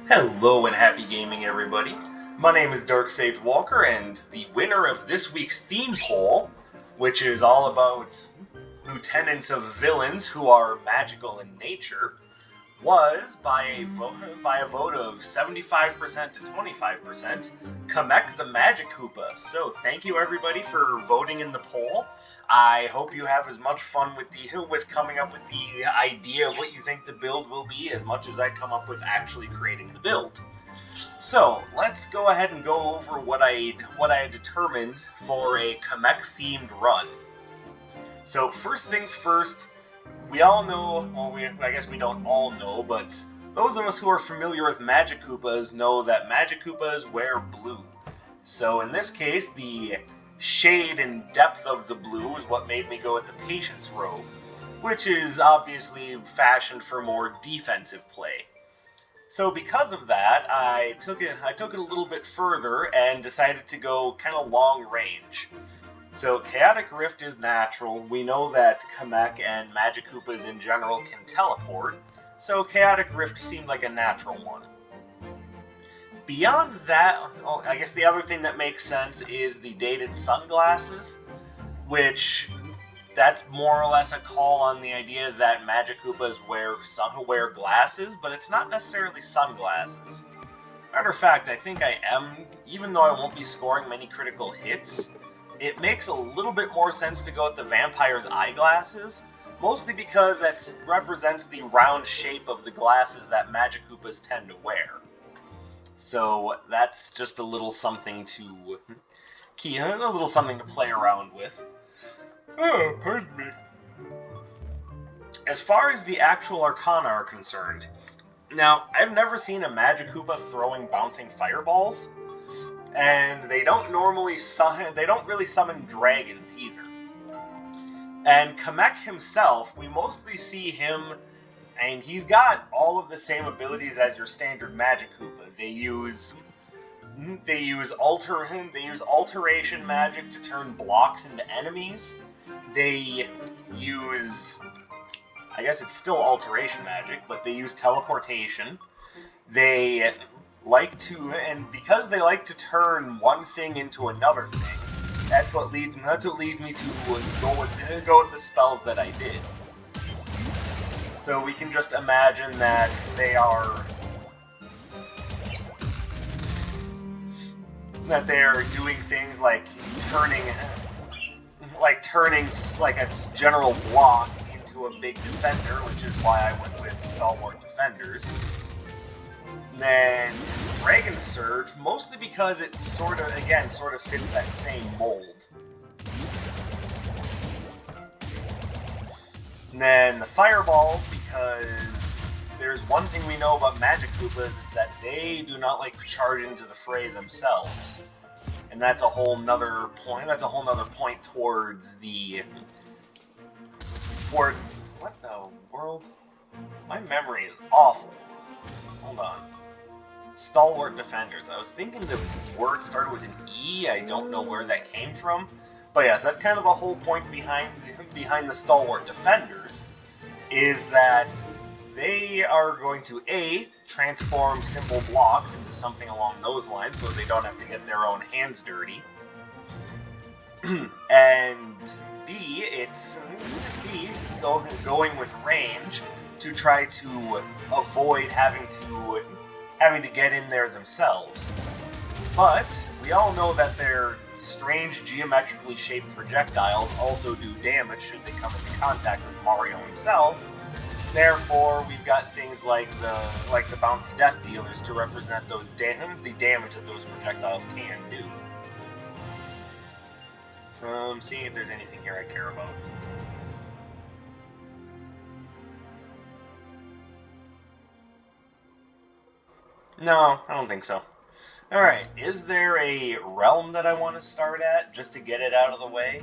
Hello and happy gaming, everybody. My name is Darksage Walker, and the winner of this week's theme poll, which is all about lieutenants of villains who are magical in nature, was by a vote of 75% to 25%, Kamek the Magikoopa. So thank you everybody for voting in the poll. I hope you have as much fun with coming up with the idea of what you think the build will be as much as I come up with actually creating the build. So let's go ahead and go over what I had determined for a Kamek themed run. So first things first, we all know, well, I guess we don't all know, but those of us who are familiar with Magikoopas know that Magikoopas wear blue. So in this case, the shade and depth of the blue is what made me go with the Patience robe, which is obviously fashioned for more defensive play. So because of that, I took it a little bit further and decided to go kind of long range. So Chaotic Rift is natural. We know that Kamek and Magikoopas in general can teleport, so Chaotic Rift seemed like a natural one. Beyond that, I guess the other thing that makes sense is the dated sunglasses, which that's more or less a call on the idea that Magikoopas wear glasses, but it's not necessarily sunglasses. Matter of fact, I think I am, even though I won't be scoring many critical hits, it makes a little bit more sense to go with the vampire's eyeglasses, mostly because that represents the round shape of the glasses that Magikoopas tend to wear. So that's just a little something to play around with. Oh, pardon me. As far as the actual Arcana are concerned, now I've never seen a Magikoopa throwing bouncing fireballs, and they don't really summon dragons either. And Kamek himself, we mostly see him, and he's got all of the same abilities as your standard Magikoopa. They use alteration magic to turn blocks into enemies. They use, I guess it's still alteration magic, but they use teleportation. They like to, and because they like to turn one thing into another thing, that's what leads me to go with the spells that I did. So we can just imagine that they are doing things like turning a general block into a big defender, which is why I went with Stalwart Defenders. Then Dragon Surge, mostly because it sort of fits that same mold. And then the Fireballs, because there's one thing we know about Magikoopas, is that they do not like to charge into the fray themselves. And that's a whole nother point towards what the world? My memory is awful. Hold on. Stalwart Defenders. I was thinking the word started with an E. I don't know where that came from. But yes, that's kind of the whole point behind the Stalwart Defenders, is that they are going to A, transform simple blocks into something along those lines so they don't have to get their own hands dirty. And B, it's going with range to try to avoid having to get in there themselves. But we all know that their strange geometrically shaped projectiles also do damage should they come into contact with Mario himself. Therefore, we've got things like the bouncy death dealers to represent the damage that those projectiles can do. Seeing if there's anything here I care about. No, I don't think so. Alright, is there a realm that I want to start at, just to get it out of the way?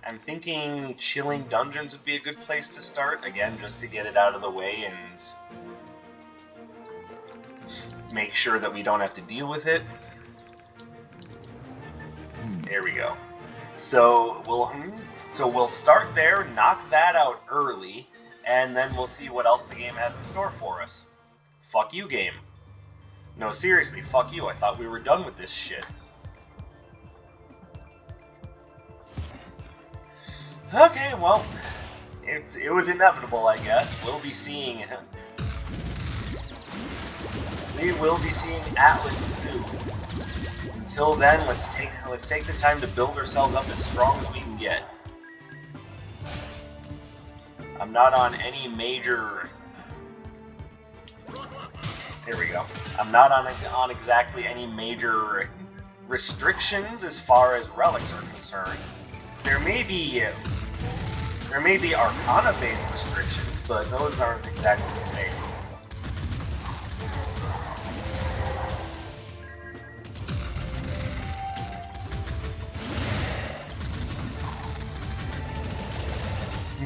I'm thinking Chilling Dungeons would be a good place to start, again, just to get it out of the way and make sure that we don't have to deal with it. There we go. So we'll start there, knock that out early, and then we'll see what else the game has in store for us. Fuck you, game. No, seriously, fuck you. I thought we were done with this shit. Okay, well, it was inevitable, I guess. We will be seeing Atlas soon. Until then, let's take the time to build ourselves up as strong as we can get. I'm not on any major... Here we go. I'm not on exactly any major restrictions as far as relics are concerned. There may be Arcana-based restrictions, but those aren't exactly the same.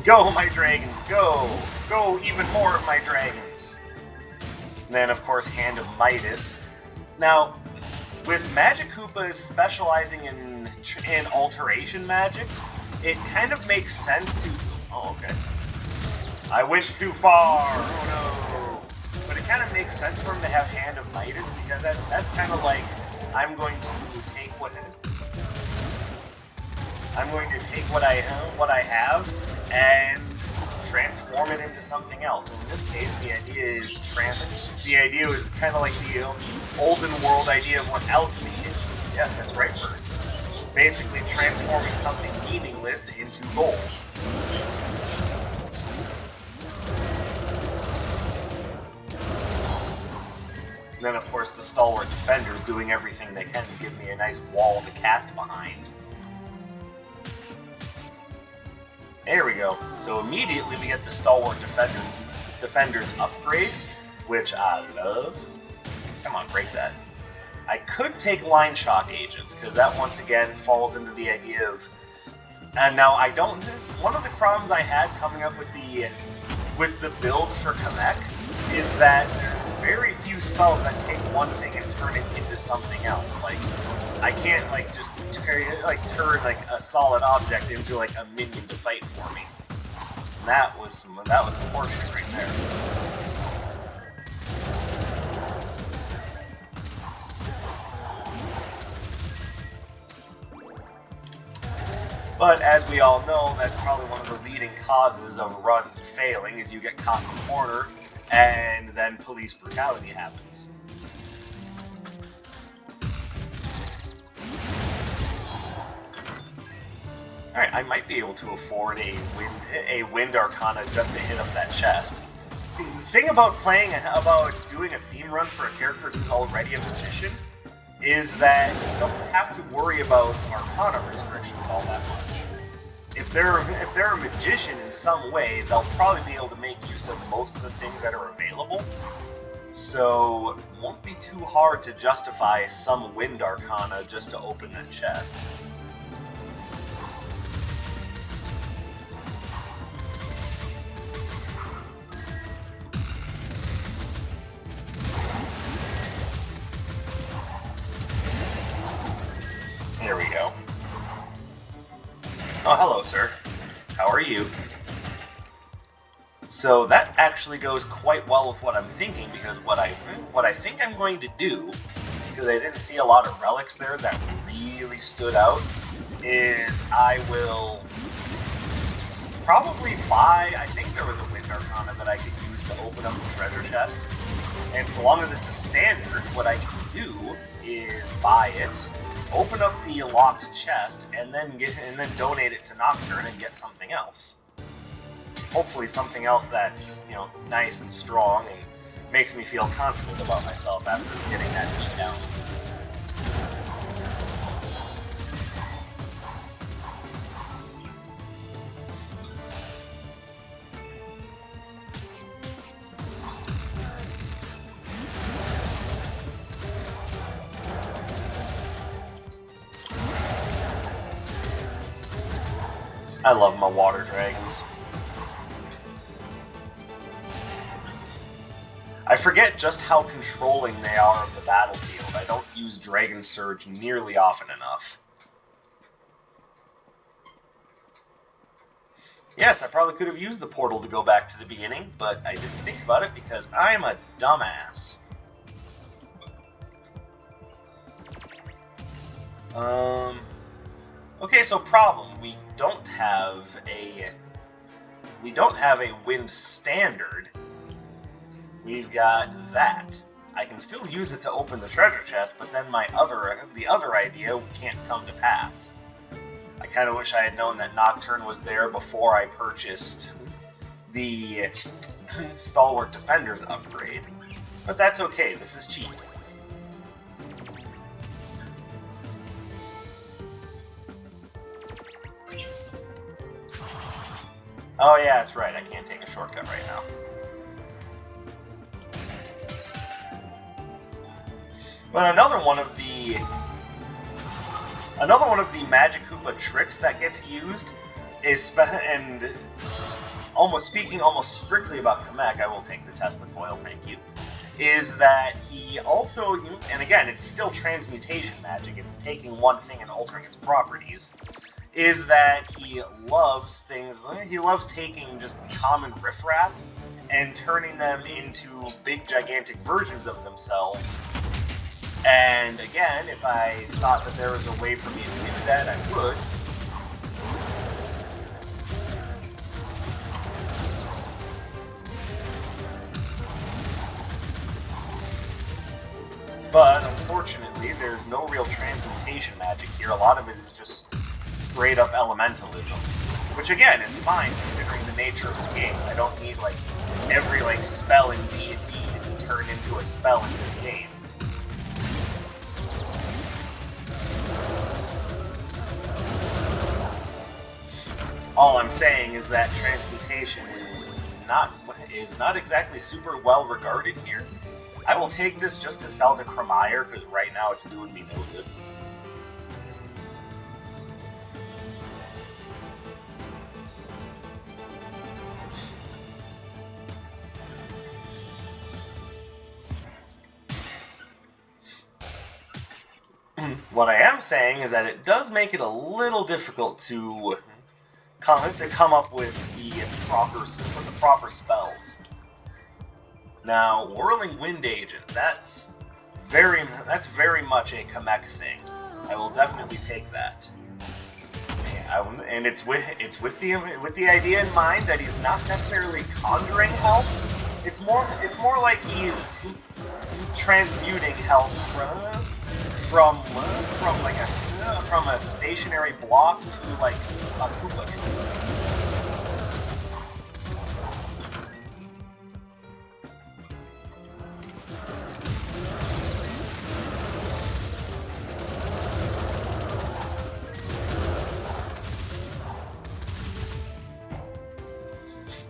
Go, my dragons, go! Go, even more of my dragons! And then, of course, Hand of Midas. Now, with Magikoopas specializing in Alteration magic, it kind of makes sense to... Oh, okay. I went too far! Oh, no! But it kind of makes sense for him to have Hand of Midas, because that's kind of like, I'm going to take what I have, and transform it into something else. In this case, the idea is kind of like the olden world idea of what alchemy is. Yeah, that's right, birds. Basically transforming something meaningless into gold. And then, of course, the stalwart defenders doing everything they can to give me a nice wall to cast behind. There we go. So immediately we get the Stalwart Defender's upgrade, which I love. Come on, break that. I could take Line Shock Agents, because that once again falls into the idea of... And now I don't... One of the problems I had coming up with the build for Kamek is that there's very few spells that take one thing and turn it into something else. Like, I can't just turn a solid object into a minion to fight for me. And that was some horseshit right there. But as we all know, that's probably one of the leading causes of runs failing, is you get caught in the corner and then police brutality happens. Alright, I might be able to afford a wind Arcana just to hit up that chest. See, the thing about doing a theme run for a character who's already a magician is that you don't have to worry about Arcana restrictions all that much. If they're a magician in some way, they'll probably be able to make use of most of the things that are available. So it won't be too hard to justify some wind Arcana just to open that chest. There we go. Oh, hello, sir. How are you? So that actually goes quite well with what I'm thinking, because what I think I'm going to do, because I didn't see a lot of relics there that really stood out, is I will probably buy... I think there was a Wind Arcana that I could use to open up the treasure chest. And so long as it's a standard, what I can do is buy it, open up the locked chest, and then donate it to Nocturne and get something else. Hopefully something else that's, nice and strong and makes me feel confident about myself after getting that beat down. I love my water dragons. I forget just how controlling they are of the battlefield. I don't use Dragon Surge nearly often enough. Yes, I probably could have used the portal to go back to the beginning, but I didn't think about it because I'm a dumbass. Okay, so problem. We don't have a wind standard. We've got that. I can still use it to open the treasure chest, but then the other idea can't come to pass. I kind of wish I had known that Nocturne was there before I purchased the Stalwart Defenders upgrade. But that's okay, this is cheap. Oh yeah, that's right, I can't take a shortcut right now. But another one of the Magikoopa tricks that gets used is speaking almost strictly about Kamek, I will take the Tesla coil, thank you. Is that he also, and again, it's still transmutation magic, it's taking one thing and altering its properties, is that he loves taking just common riffraff and turning them into big gigantic versions of themselves. And again, if I thought that there was a way for me to do that, I would. But unfortunately, there's no real transmutation magic here. A lot of it is just straight up elementalism, which again is fine considering the nature of the game. I don't need like every spell in D&D to be turned into a spell in this game. All I'm saying is that transmutation is not exactly super well regarded here. I will take this just to sell to Cremire, because right now it's doing me no good. What I am saying is that it does make it a little difficult to come up with the proper spells. Now, Whirling Wind Agent, that's very much a Kamek thing. I will definitely take that. And it's with the idea in mind that he's not necessarily conjuring health. It's more like he's transmuting health from a stationary block to like a Koopa.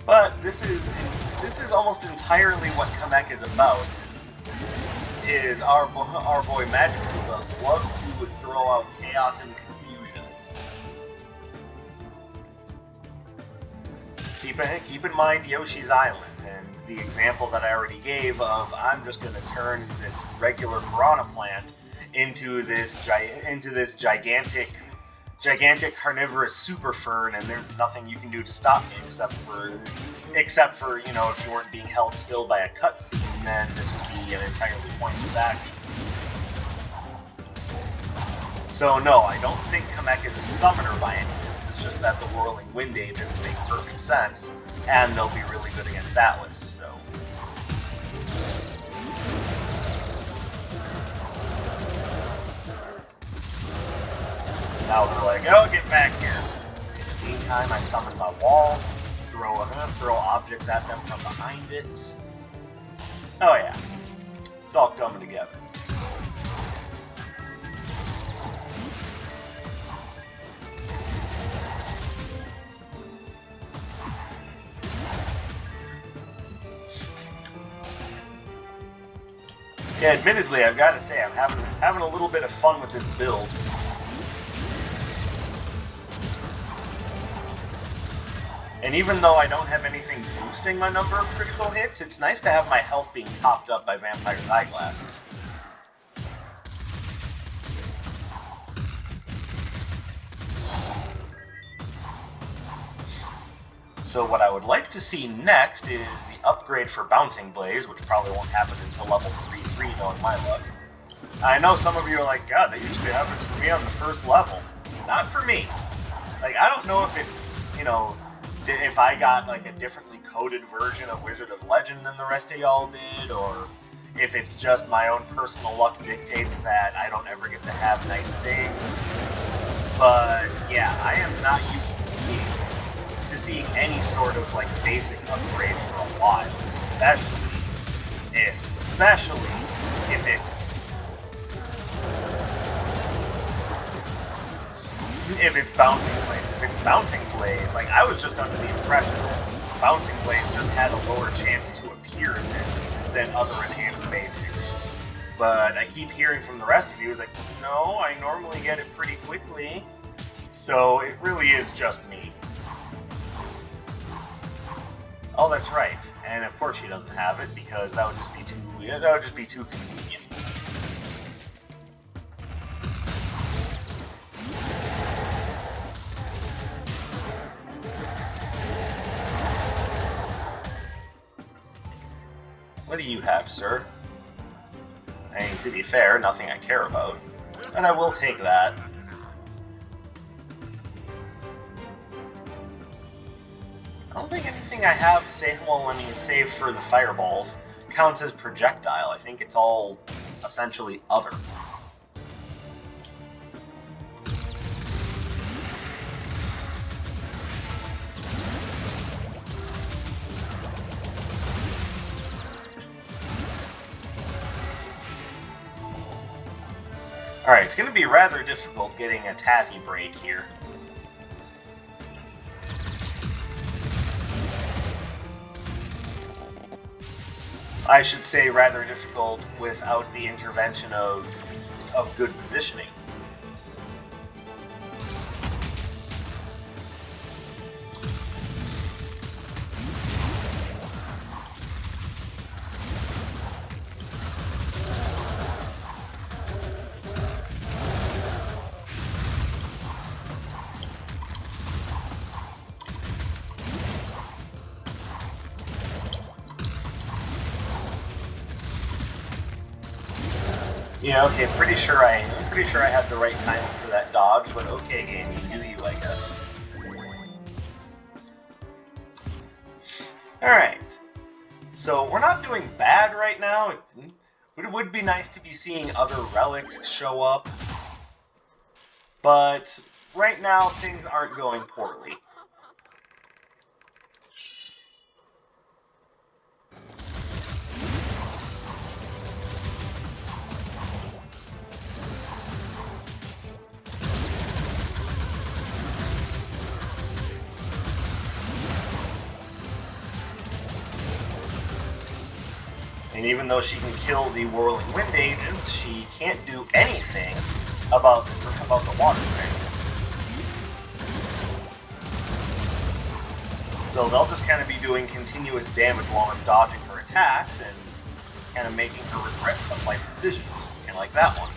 But this is almost entirely what Kamek is about. Is our boy Magikoopa loves to throw out chaos and confusion. Keep in mind Yoshi's Island and the example that I already gave of I'm just going to turn this regular piranha plant into this gigantic carnivorous super fern, and there's nothing you can do to stop me except for if you weren't being held still by a cutscene, then this would be an entirely pointless action. So no, I don't think Kamek is a summoner by any means. It's just that the Whirling Wind Agents make perfect sense, and they'll be really good against Atlas. So. Now they're like, oh, get back here. In the meantime, I summon my wall, throw objects at them from behind it. Oh yeah, it's all coming together. Yeah, admittedly, I've got to say, I'm having a little bit of fun with this build. And even though I don't have anything boosting my number of critical hits, it's nice to have my health being topped up by Vampire's Eyeglasses. So what I would like to see next is the upgrade for Bouncing Blaze, which probably won't happen until level 3-3, knowing my luck. I know some of you are like, God, that usually happens for me on the first level. Not for me. Like, I don't know if it's, you know, if I got like a differently coded version of Wizard of Legend than the rest of y'all did, or if it's just my own personal luck dictates that I don't ever get to have nice things. But yeah, I am not used to seeing any sort of like basic upgrade for a while, especially if it's bouncing blaze. If it's bouncing blaze, like I was just under the impression that bouncing blaze just had a lower chance to appear than other enhanced basics. But I keep hearing from the rest of you is like, no, I normally get it pretty quickly. So it really is just me. Oh, that's right. And of course she doesn't have it because that would just be too convenient. What do you have, sir? I mean, to be fair, nothing I care about. And I will take that. I don't think anything I have, save for the fireballs, counts as projectile. I think it's all essentially other. Alright, it's going to be rather difficult getting a taffy break here. I should say rather difficult without the intervention of good positioning. Yeah, okay, I'm pretty sure I had the right timing for that dodge, but okay, game, you do you, I guess. Alright. So, we're not doing bad right now. It would be nice to be seeing other relics show up. But right now, things aren't going poorly. And even though she can kill the Whirling Wind agents, she can't do anything about the water things. So they'll just kind of be doing continuous damage while I'm dodging her attacks and kind of making her regret some life decisions. Kind of like that one.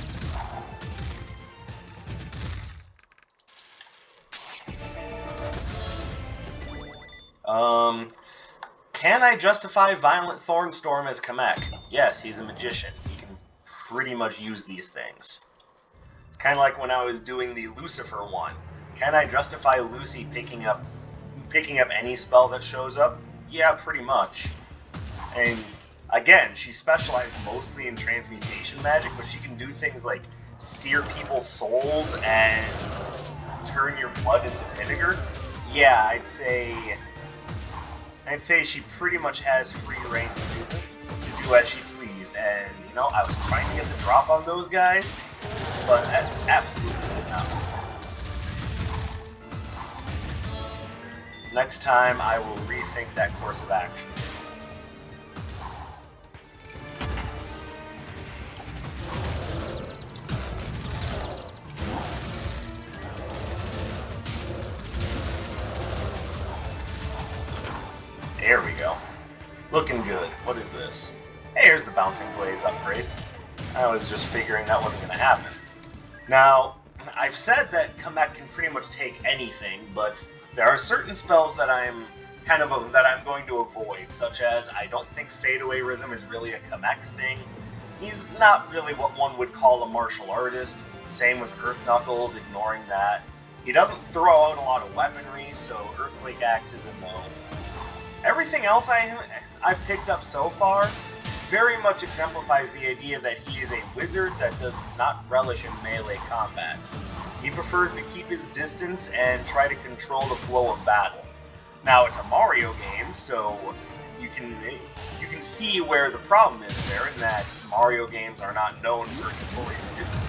Can I justify Violent Thornstorm as Kamek? Yes, he's a magician. He can pretty much use these things. It's kind of like when I was doing the Lucifer one. Can I justify Lucy picking up any spell that shows up? Yeah, pretty much. And again, she specialized mostly in transmutation magic, but she can do things like sear people's souls and turn your blood into vinegar. Yeah, I'd say she pretty much has free reign to do as she pleased, and, you know, I was trying to get the drop on those guys, but I absolutely did not. Next time, I will rethink that course of action. There we go. Looking good. What is this? Hey, here's the Bouncing Blaze upgrade. I was just figuring that wasn't going to happen. Now, I've said that Kamek can pretty much take anything, but there are certain spells that I'm going to avoid, such as I don't think Fadeaway Rhythm is really a Kamek thing, He's not really what one would call a martial artist. Same with Earth Knuckles, ignoring that. He doesn't throw out a lot of weaponry, so Earthquake Axe is a no. Everything else I've picked up so far very much exemplifies the idea that he is a wizard that does not relish in melee combat. He prefers to keep his distance and try to control the flow of battle. Now, it's a Mario game, so you can see where the problem is there, in that Mario games are not known for notorious difficulty.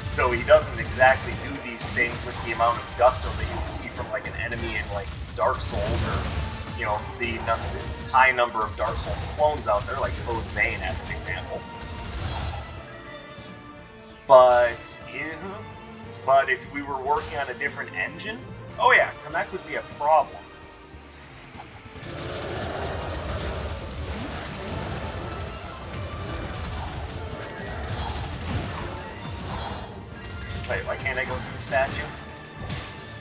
So he doesn't exactly do these things with the amount of gusto that you would see from like an enemy in like Dark Souls, or the high number of Dark Souls clones out there, like Code Vein as an example. But if we were working on a different engine, oh yeah, Kamek would be a problem. Wait, why can't I go through the statue?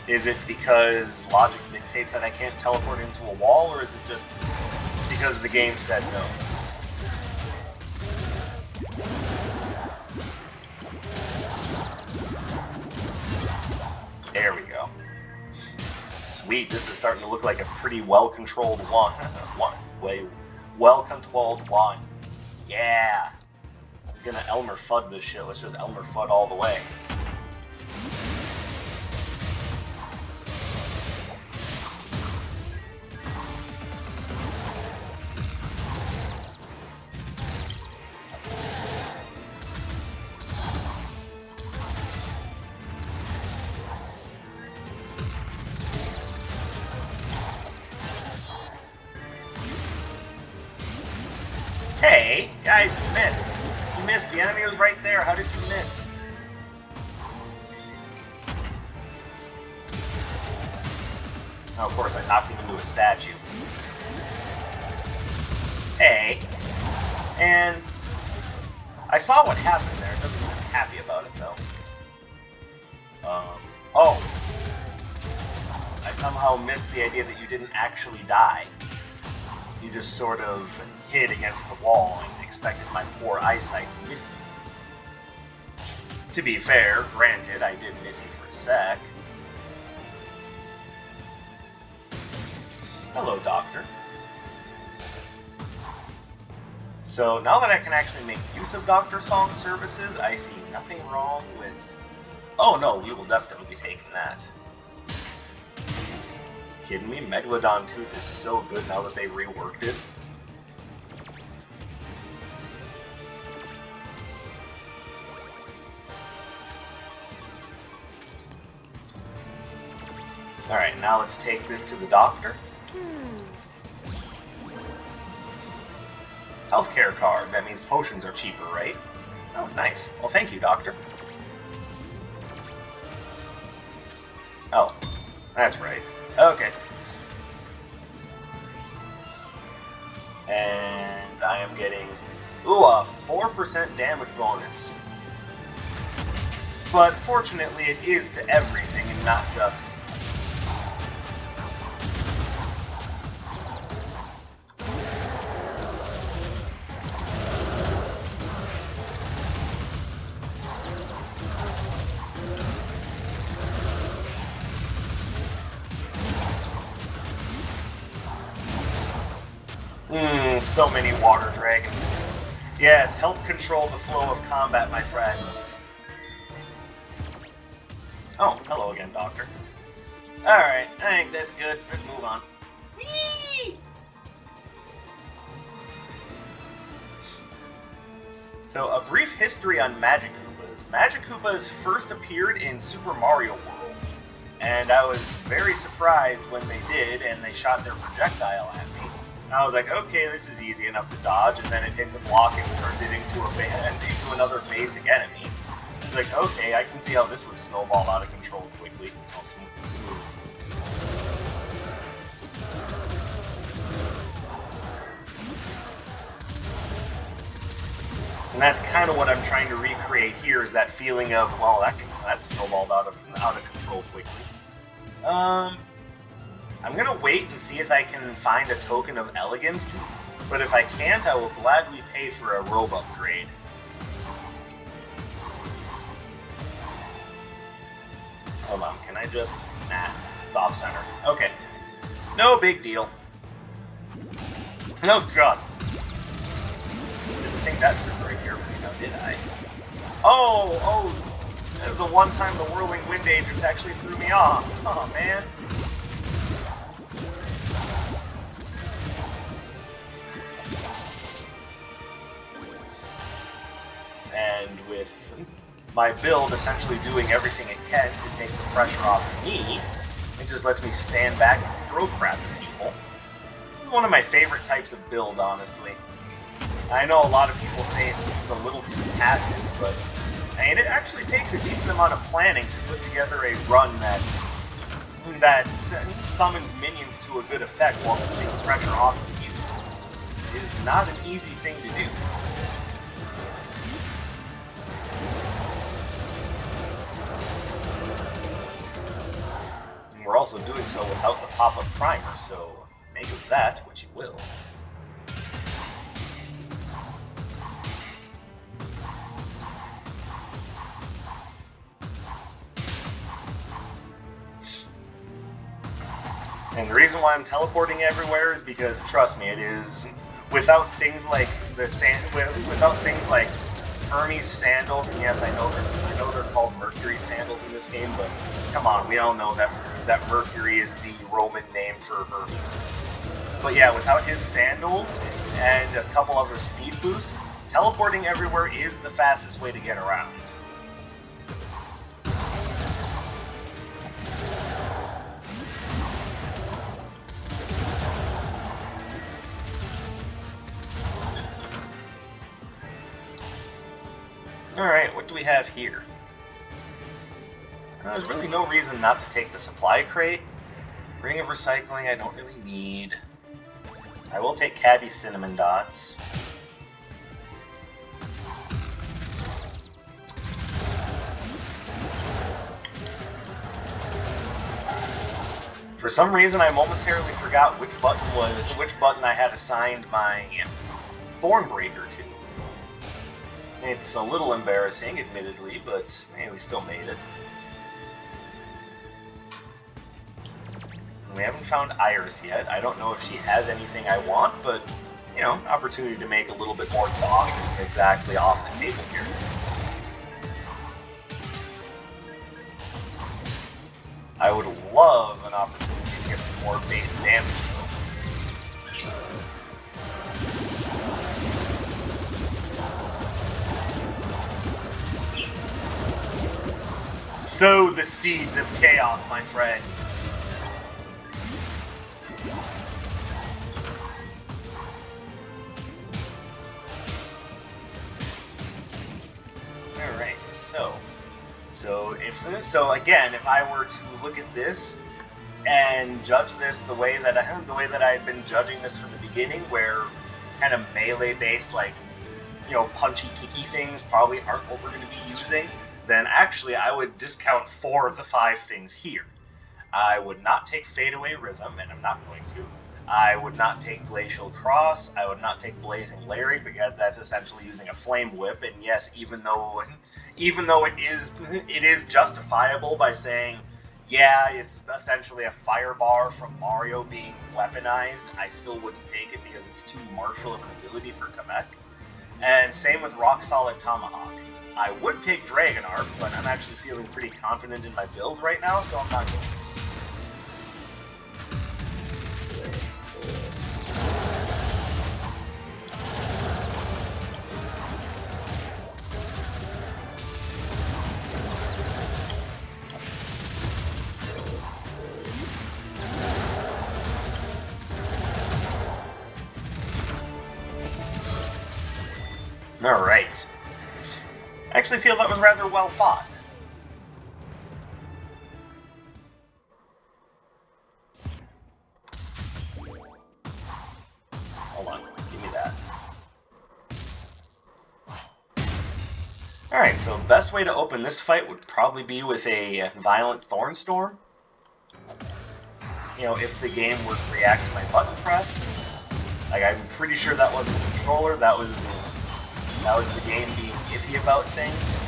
Is it because logic dictates that I can't teleport into a wall, or is it just because the game said no? There we go. Sweet, this is starting to look like a pretty well-controlled one. Well-controlled one. Yeah! I'm gonna Elmer Fudd this shit. Let's just Elmer Fudd all the way. Hey, guys, you missed. You missed. The enemy was right there. How did you miss? Oh, of course, I knocked him into a statue. Hey. And I saw what happened there. It doesn't mean I'm happy about it, though. Oh. I somehow missed the idea that you didn't actually die. You just sort of hid against the wall and expected my poor eyesight to miss you. To be fair, granted, I did miss you for a sec. Hello, Doctor. So, now that I can actually make use of Dr. Song's services, I see nothing wrong with... Oh no, we will definitely be taking that. Kidding me? Megalodon Tooth is so good now that they reworked it. Alright, now let's take this to the doctor. Healthcare card. That means potions are cheaper, right? Oh, nice. Well, thank you, doctor. Oh, that's right. Okay. And I am getting, a 4% damage bonus. But fortunately it is to everything and not just... so many water dragons. Yes, help control the flow of combat, my friends. Oh, hello again, Doctor. Alright, I think that's good. Let's move on. Whee! So, a brief history on Magikoopas. Magikoopas first appeared in Super Mario World, and I was very surprised when they did, and they shot their projectile at me. And I was like, okay, this is easy enough to dodge, and then it hits a block and turns it into another basic enemy. It's like, okay, I can see how this would snowball out of control quickly. Oh, smooth. And that's kind of what I'm trying to recreate here, is that feeling of, well, that snowballed out of control quickly. I'm gonna wait and see if I can find a token of elegance But if I can't, I will gladly pay for a robe upgrade. Hold on, can I just... Nah, it's off-center. Okay. No big deal. Oh, God. Didn't think that through very carefully now, did I? Oh! That was the one time the Whirling Wind Agents actually threw me off. Oh, man. And with my build essentially doing everything it can to take the pressure off of me, it just lets me stand back and throw crap at people. This is one of my favorite types of build, honestly. I know a lot of people say it seems a little too passive, but and it actually takes a decent amount of planning to put together a run that summons minions to a good effect while keeping pressure off of you. It is not an easy thing to do. We're also doing so without the pop-up primer, so make of that what you will. And the reason why I'm teleporting everywhere is because, trust me, it is without things like without things like Hermes sandals, and yes, I know they're called Mercury sandals in this game, but come on, we all know that Mercury is the Roman name for Hermes. But yeah, without his sandals and a couple other speed boosts, teleporting everywhere is the fastest way to get around. Alright, what do we have here? There's really no reason not to take the supply crate. Ring of Recycling I don't really need. I will take Cabbie Cinnamon Dots. For some reason I momentarily forgot which button I had assigned my Thornbreaker to. It's a little embarrassing, admittedly, but hey, we still made it. We haven't found Iris yet. I don't know if she has anything I want, but, you know, opportunity to make a little bit more talk isn't exactly off the table here. I would love an opportunity to get some more base damage. Sow the seeds of chaos, my friends. Alright, so again, if I were to look at this and judge this the way that I had been judging this from the beginning, where kind of melee-based, like, you know, punchy, kicky things probably aren't what we're going to be using, then actually I would discount 4 of the 5 things here. I would not take Fadeaway Rhythm, and I'm not going to. I would not take Glacial Cross. I would not take Blazing Lariat, because that's essentially using a Flame Whip. And yes, even though it is justifiable by saying, yeah, it's essentially a fire bar from Mario being weaponized, I still wouldn't take it because it's too martial of an ability for Kamek. And same with Rock Solid Tomahawk. I would take Dragon Arc, but I'm actually feeling pretty confident in my build right now, so I'm not going to. Alright. I actually feel that was rather well fought. Hold on, give me that. Alright, so the best way to open this fight would probably be with a Violent Thornstorm. You know, if the game would react to my button press. Like, I'm pretty sure that wasn't the controller, that was the game being iffy about things.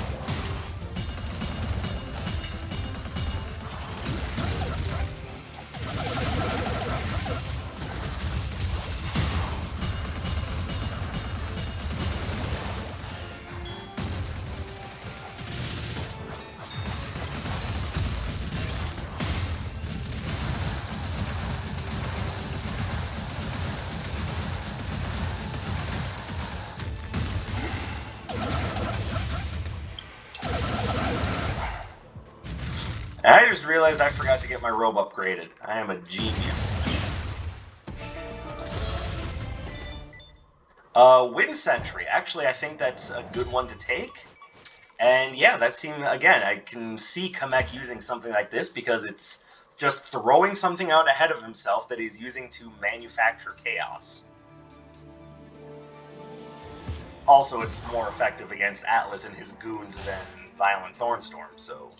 And I just realized I forgot to get my robe upgraded. I am a genius. Wind Sentry. Actually, I think that's a good one to take. And yeah, that seemed, again, I can see Kamek using something like this because it's just throwing something out ahead of himself that he's using to manufacture chaos. Also, it's more effective against Atlas and his goons than Violent Thornstorm, so...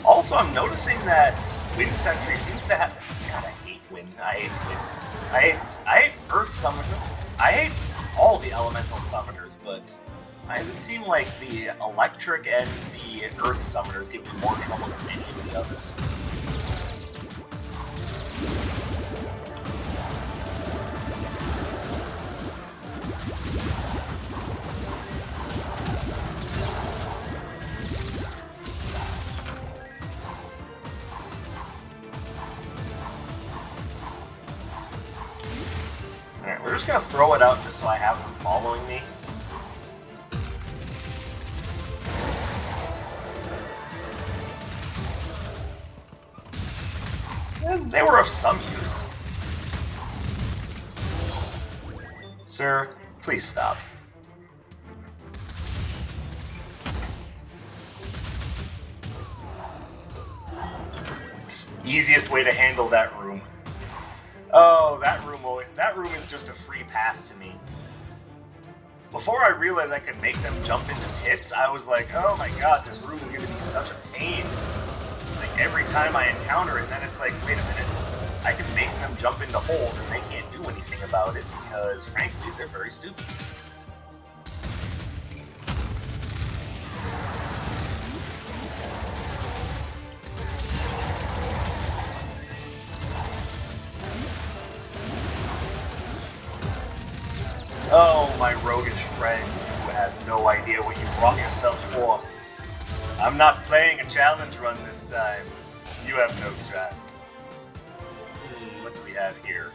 Also, I'm noticing that Wind Sentry seems to have... God, I hate Wind. I hate Wind. I hate Earth Summoners. I hate all the Elemental Summoners, but it seems like the Electric and the Earth Summoners give me more trouble than any of the others. Alright, we're just gonna throw it out just so I have them following me. And they were of some use. Sir, please stop. It's the easiest way to handle that room. Oh, that room is just a free pass to me. Before I realized I could make them jump into pits, I was like, oh my god, this room is going to be such a pain. Like, every time I encounter it, then it's like, wait a minute, I can make them jump into holes and they can't do anything about it because, frankly, they're very stupid. Oh, my roguish friend, you have no idea what you brought yourself for. I'm not playing a challenge run this time. You have no chance. What do we have here?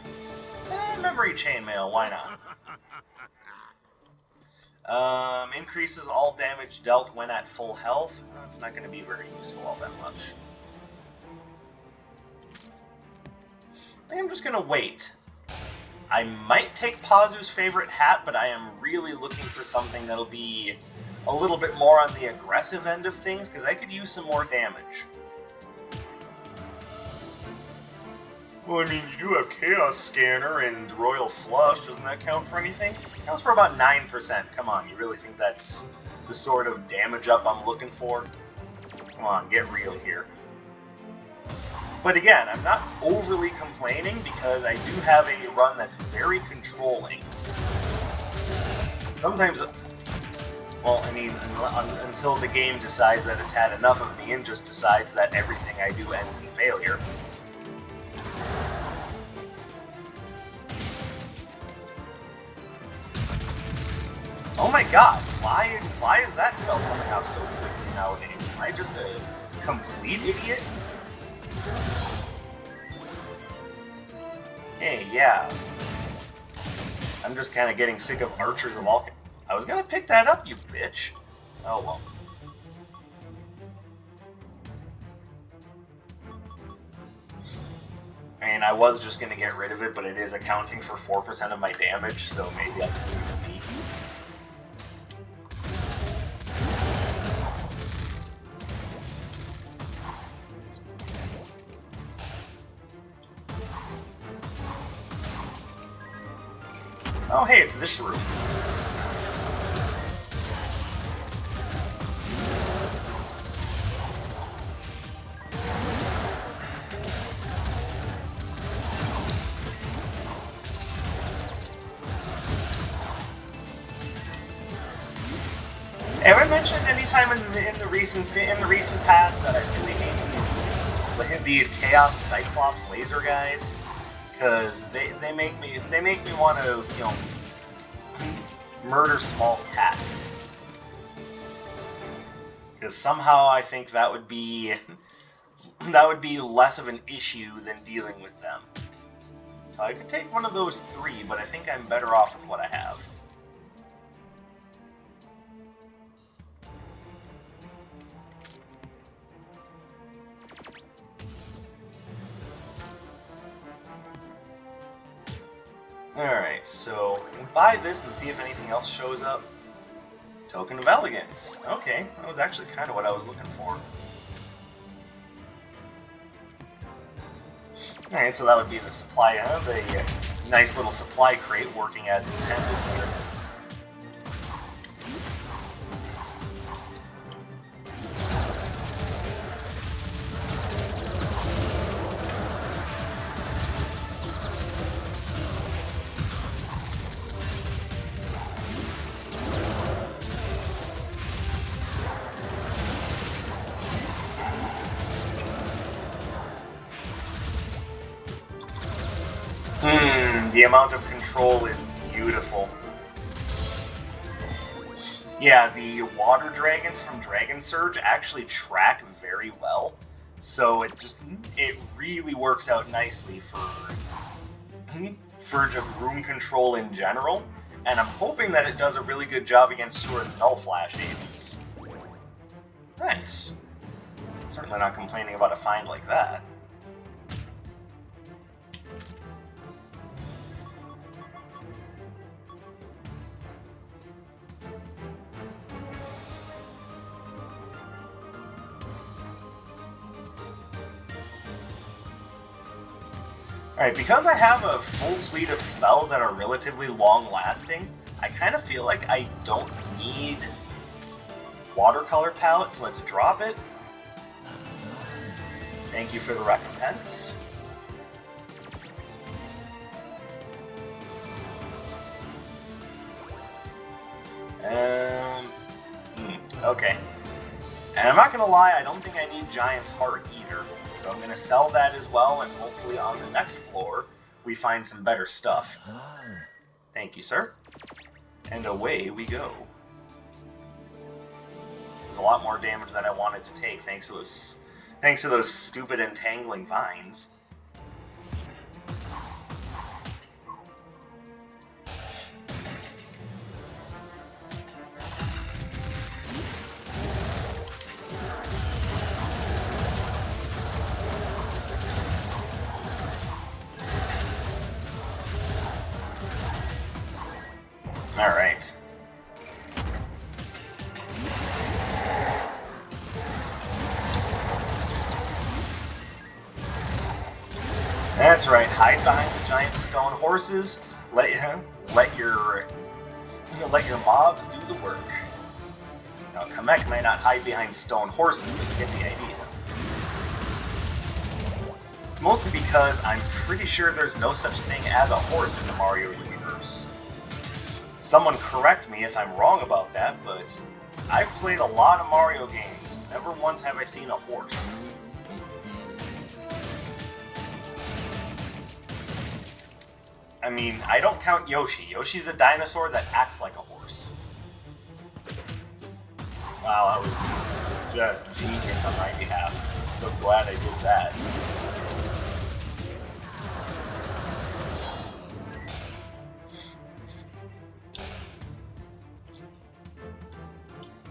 Memory chainmail, why not? Increases all damage dealt when at full health. It's not going to be very useful all that much. I think I'm just going to wait. I might take Pazu's favorite hat, but I am really looking for something that'll be a little bit more on the aggressive end of things, because I could use some more damage. Well, I mean, you do have Chaos Scanner and Royal Flush. Doesn't that count for anything? It counts for about 9%. Come on, you really think that's the sort of damage up I'm looking for? Come on, get real here. But again, I'm not overly complaining because I do have a run that's very controlling. Sometimes, well, I mean, until the game decides that it's had enough of me and just decides that everything I do ends in failure. Oh my god, why is that spell coming out so quickly nowadays? Am I just a complete idiot? Hey, yeah. I'm just kind of getting sick of Archers of all... I was gonna pick that up, you bitch. Oh well. I mean, I was just gonna get rid of it, but it is accounting for 4% of my damage, so maybe I'll just leave it be. Oh, hey, it's this room. Have I mentioned any time in the recent past that I really hate these Chaos Cyclops laser guys? Because they make me want to, you know, murder small cats. Because somehow I think that would be less of an issue than dealing with them. So I could take one of those 3, but I think I'm better off with what I have. Alright, so we'll buy this and see if anything else shows up. Token of Elegance. Okay, that was actually kind of what I was looking for. Alright, so that would be the supply, the nice little supply crate working as intended here. The amount of control is beautiful. Yeah, the water dragons from Dragon Surge actually track very well, so it really works out nicely for just room control in general, and I'm hoping that it does a really good job against Sword and Null Flash agents. Nice. Certainly not complaining about a find like that. Alright, because I have a full suite of spells that are relatively long-lasting, I kind of feel like I don't need watercolor palette, so let's drop it. Thank you for the recompense. Okay. And I'm not gonna lie, I don't think I need Giant's Heart either. So I'm going to sell that as well, and hopefully on the next floor, we find some better stuff. Thank you, sir. And away we go. There's a lot more damage than I wanted to take, thanks to those stupid entangling vines. Alright. That's right, hide behind the giant stone horses, let your mobs do the work. Now Kamek may not hide behind stone horses, but you get the idea. Mostly because I'm pretty sure there's no such thing as a horse in the Mario universe. Someone correct me if I'm wrong about that, but I've played a lot of Mario games. Never once have I seen a horse. I mean, I don't count Yoshi. Yoshi's a dinosaur that acts like a horse. Wow, that was just genius on my behalf. I'm so glad I did that.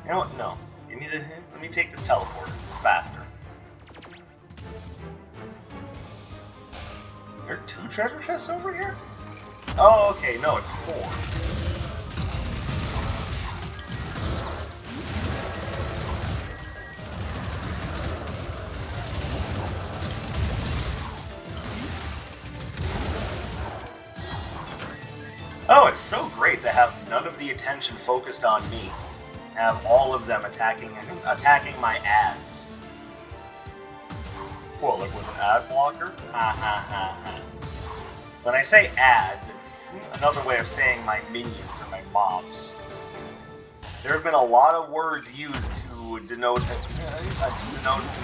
You know what? No. Let me take this teleport. It's faster. There are 2 treasure chests over here? Oh, okay. No, it's 4. Oh, it's so great to have none of the attention focused on me. Have all of them attacking my ads. Well, it was an ad blocker? Ha ha ha ha. When I say ads, it's another way of saying my minions or my mobs. There have been a lot of words used to denote the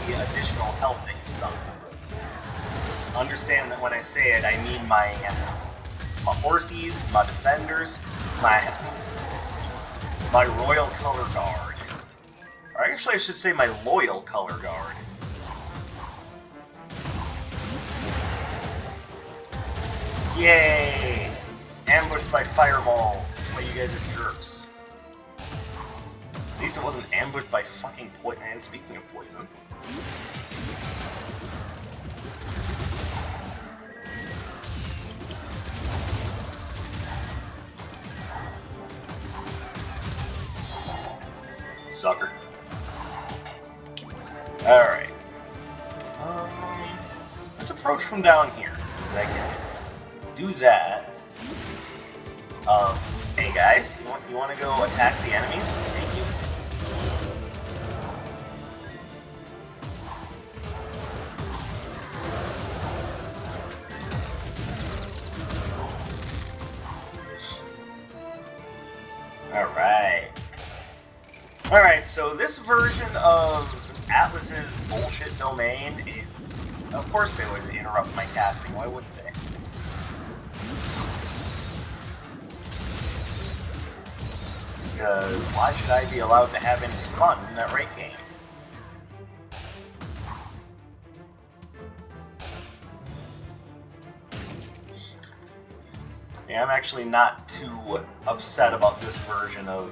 additional health that you summon. Understand that when I say it, I mean my horsies, my defenders, my royal color guard. Or actually, I should say my loyal color guard. Yay! Ambushed by fireballs. That's why you guys are jerks. At least it wasn't ambushed by fucking poison. And speaking of poison. Sucker. Alright. Let's approach from down here. I can do that. Hey guys, you want to go attack the enemies? Thank you. Alright, so this version of Atlas's bullshit domain, of course they would interrupt my casting, why wouldn't they? Because why should I be allowed to have any fun in that rate game? Yeah, I'm actually not too upset about this version of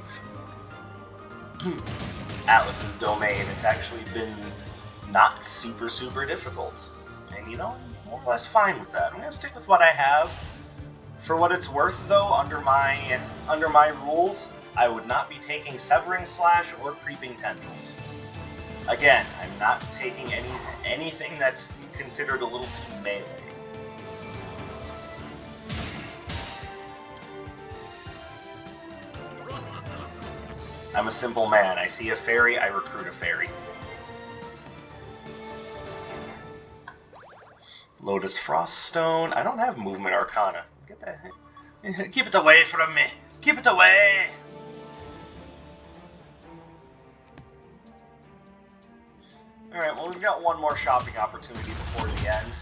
Atlas's domain. It's actually been not super difficult. And you know, more or less fine with that. I'm gonna stick with what I have. For what it's worth though, under my rules, I would not be taking Severing Slash or Creeping Tendrils. Again, I'm not taking anything that's considered a little too melee. I'm a simple man. I see a fairy, I recruit a fairy. Lotus Froststone. I don't have Movement Arcana. Get that. Keep it away from me. Keep it away. Alright, well, we've got one more shopping opportunity before the end.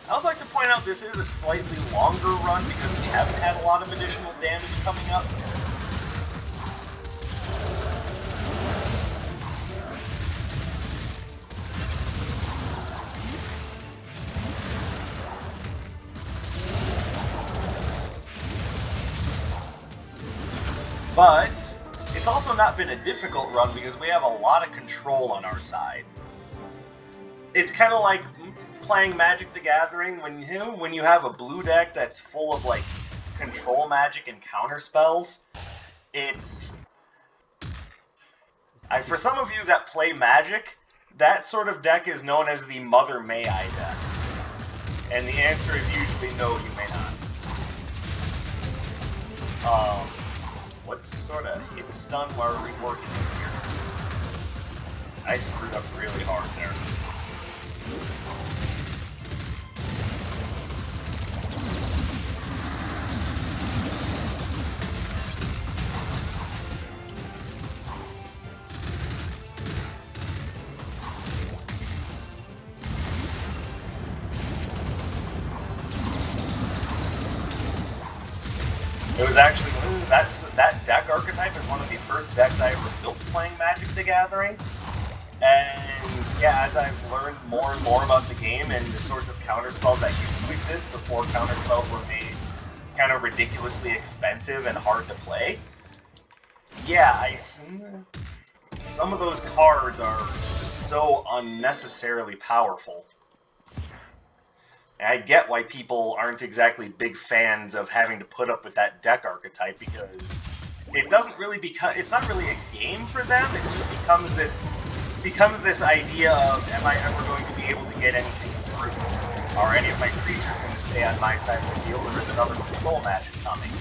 I also like to point out this is a slightly longer run because we haven't had a lot of additional damage coming up. But it's also not been a difficult run because we have a lot of control on our side. It's kind of like playing Magic the Gathering when you have a blue deck that's full of like control magic and counter spells. For some of you that play Magic, that sort of deck is known as the Mother May I deck. And the answer is usually no, you may not. What sort of hit stun are we working with here? I screwed up really hard there. It was actually that deck archetype is one of the first decks I ever built playing Magic the Gathering. And yeah, as I've learned more and more about the game and the sorts of counterspells that used to exist before counterspells were made kind of ridiculously expensive and hard to play, yeah, some of those cards are just so unnecessarily powerful. And I get why people aren't exactly big fans of having to put up with that deck archetype, because it doesn't really it's not really a game for them. It just becomes this idea of, am I ever going to be able to get anything through? Are any of my creatures going to stay on my side of the field, or is another control magic coming?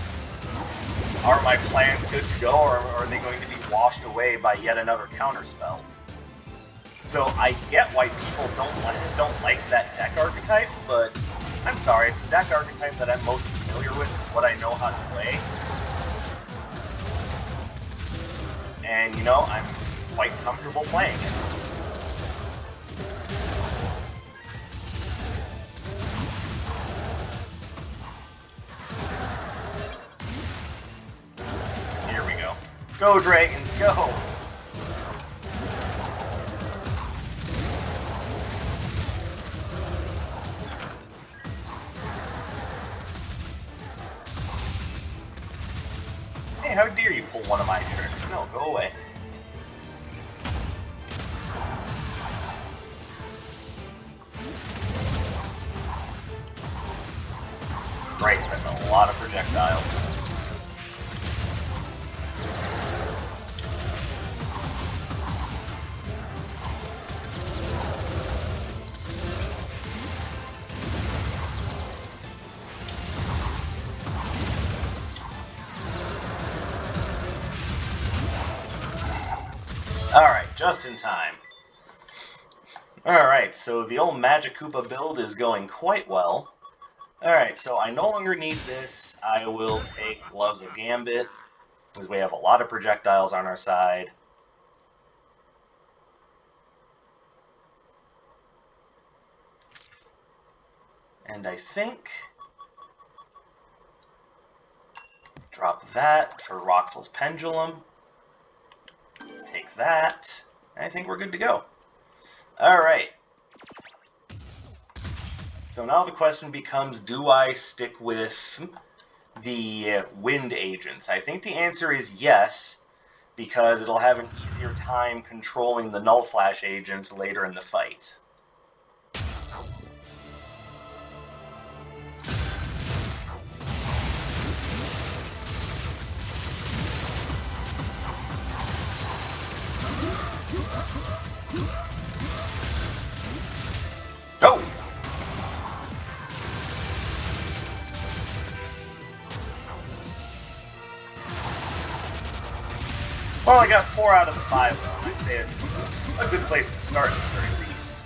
Are my plans good to go, or are they going to be washed away by yet another counterspell? So I get why people don't like that deck archetype, but I'm sorry, it's the deck archetype that I'm most familiar with. It's what I know how to play. And, you know, I'm quite comfortable playing it. Here we go. Go, Dragons, go! Hey, how dare you pull one of my tricks? No, go away. Christ, that's a lot of projectiles. Alright, just in time. Alright, so the old Magikoopa build is going quite well. Alright, so I no longer need this. I will take Gloves of Gambit, because we have a lot of projectiles on our side. And I think... drop that for Roxel's Pendulum. Take that. I think we're good to go. Alright. So now the question becomes, do I stick with the wind agents? I think the answer is yes, because it'll have an easier time controlling the Null Flash agents later in the fight. Oh! Well, I got 4 out of the 5, though. I'd say it's a good place to start at the very least.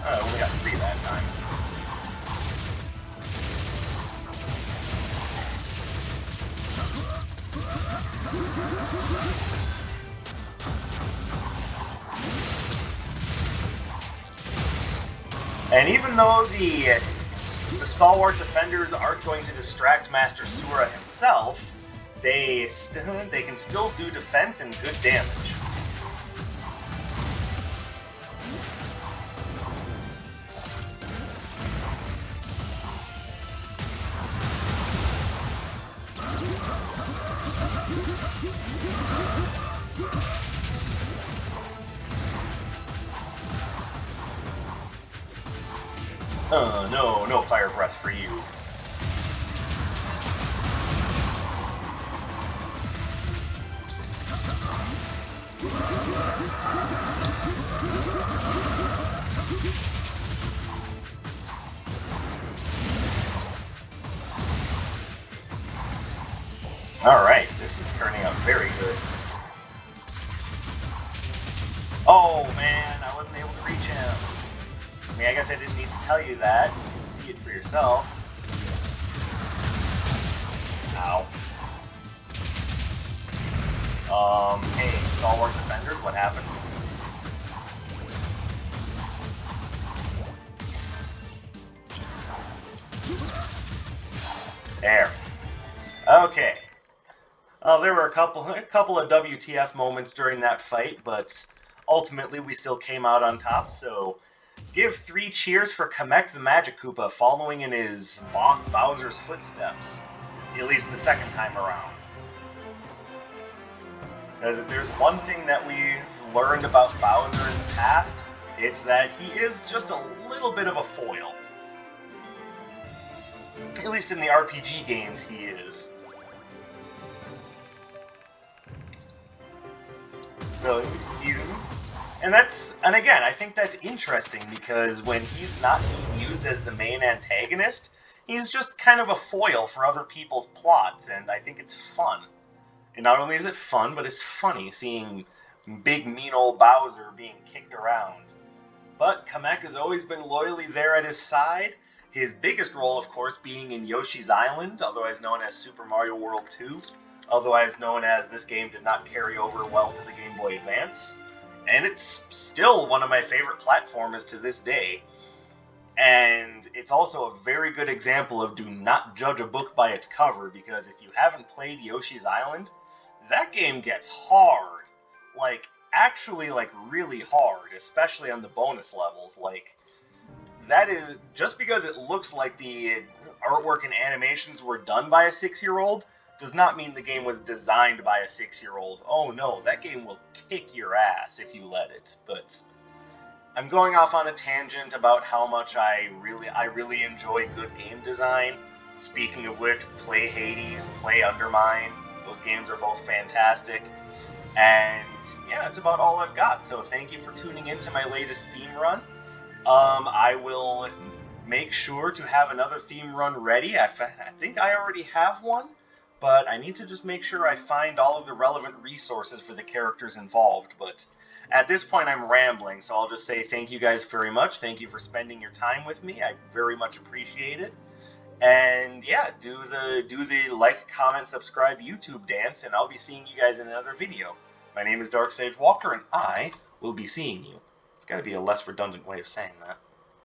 Oh, we got 3 that time. And even though the stalwart defenders aren't going to distract Master Sura himself, they can still do defense and good damage. No fire breath for you. Alright, this is turning out very good. Oh man, I wasn't able to reach him. I mean, I guess I didn't need to tell you that. You can see it for yourself. Ow. Hey, stalwart defenders, what happened? There. Okay. There were a couple of WTF moments during that fight, but ultimately we still came out on top, so give 3 cheers for Kamek the Magikoopa following in his boss Bowser's footsteps, at least the second time around. Because if there's one thing that we've learned about Bowser in the past, it's that he is just a little bit of a foil. At least in the RPG games he is. So he's... And again, I think that's interesting because when he's not being used as the main antagonist, He's just kind of a foil for other people's plots, and I think it's fun. And not only is it fun, but it's funny seeing big mean old Bowser being kicked around. But Kamek has always been loyally there at his side. His biggest role, of course, being in Yoshi's Island, otherwise known as Super Mario World 2, otherwise known as this game did not carry over well to the Game Boy Advance. And it's still one of my favorite platformers to this day. And it's also a very good example of do not judge a book by its cover, because if you haven't played Yoshi's Island, that game gets hard. Like, actually, like, really hard, especially on the bonus levels. Like, that is, just because it looks like the artwork and animations were done by a 6-year-old, does not mean the game was designed by a 6-year-old. Oh no, that game will kick your ass if you let it, but I'm going off on a tangent about how much I really enjoy good game design. Speaking of which, play Hades, play Undermine. Those games are both fantastic. And yeah, that's about all I've got. So thank you for tuning in to my latest theme run. I will make sure to have another theme run ready. I think I already have one, but I need to just make sure I find all of the relevant resources for the characters involved. But at this point, I'm rambling, so I'll just say thank you guys very much. Thank you for spending your time with me. I very much appreciate it. And yeah, do the like, comment, subscribe YouTube dance, and I'll be seeing you guys in another video. My name is Dark Sage Walker, and I will be seeing you. It's got to be a less redundant way of saying that.